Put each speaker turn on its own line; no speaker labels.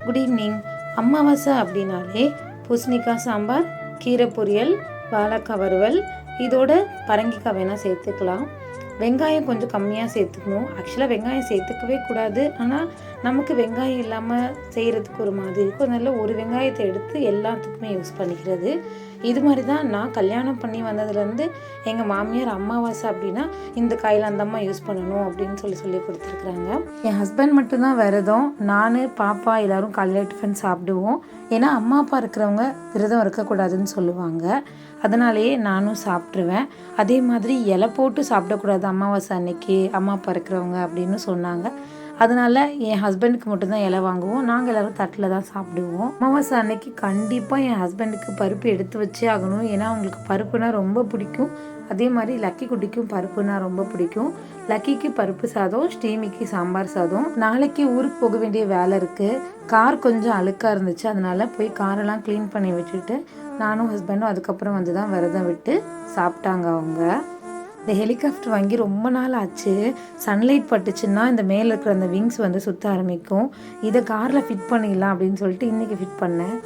Good evening. அமாவாசை அப்படின்னாலே பூசணிக்காய் சாம்பார், கீரை பொரியல், வாழைக்காய் வறுவல், இதோட பரங்கிக்காய் வேணால் சேர்த்துக்கலாம். வெங்காயம் கொஞ்சம் கம்மியாக சேர்த்துக்கணும். ஆக்சுவலாக வெங்காயம் சேர்த்துக்கவே கூடாது. ஆனால் நமக்கு வெங்காயம் இல்லாமல் செய்கிறதுக்கு ஒரு மாதிரி இருக்கும். அதனால ஒரு வெங்காயத்தை எடுத்து எல்லாத்துக்குமே யூஸ் பண்ணிக்கிறது. இது மாதிரி தான் நான் கல்யாணம் பண்ணி வந்ததுலேருந்து எங்கள் மாமியார் அமாவாசை அப்படின்னா இந்த காயில் அந்த அம்மா யூஸ் பண்ணணும் அப்படின்னு சொல்லி கொடுத்துருக்குறாங்க. என் ஹஸ்பண்ட் மட்டும்தான் விரதம். நான், பாப்பா எல்லோரும் காலையில் டிஃபன் சாப்பிடுவோம். ஏன்னா அம்மா அப்பா இருக்கிறவங்க விரதம் இருக்கக்கூடாதுன்னு சொல்லுவாங்க. அதனாலேயே நானும் சாப்பிட்ருவேன். அதே மாதிரி இலை போட்டு சாப்பிடக்கூடாது அமாவாசை அன்னைக்கு அம்மா அப்பா இருக்கிறவங்க அப்படின்னு சொன்னாங்க. அதனால் என் ஹஸ்பண்டுக்கு மட்டும்தான் இலை வாங்குவோம். நாங்கள் எல்லோரும் தட்டில் தான் சாப்பிடுவோம். அமாவாசை அன்னைக்கு கண்டிப்பாக என் ஹஸ்பண்டுக்கு பருப்பு எடுத்து வச்சே ஆகணும். ஏன்னா அவங்களுக்கு பருப்புனா ரொம்ப பிடிக்கும். அதே மாதிரி லக்கி குட்டிக்கும் பருப்புனா ரொம்ப பிடிக்கும். லக்கிக்கு பருப்பு சாதம், ஸ்ரீமிக்கு சாம்பார் சாதம். நாளைக்கு ஊருக்கு போக வேண்டிய வேலை இருக்குது. கார் கொஞ்சம் அழுக்காக இருந்துச்சு. அதனால் போய் காரெல்லாம் க்ளீன் பண்ணி விட்டுட்டு நானும் ஹஸ்பண்டும் அதுக்கப்புறம் வந்து தான் விரதம் விட்டு சாப்பிட்டாங்க அவங்க. இந்த ஹெலிகாப்டர் வாங்கி ரொம்ப நாள் ஆச்சு. சன்லைட் பட்டுச்சுன்னா இந்த மேலே இருக்கிற அந்த விங்ஸ் வந்து சுற்ற ஆரம்பிக்கும். இதை காரில் ஃபிட் பண்ணிடலாம் அப்படின்னு சொல்லிட்டு இன்றைக்கி ஃபிட் பண்ணேன்.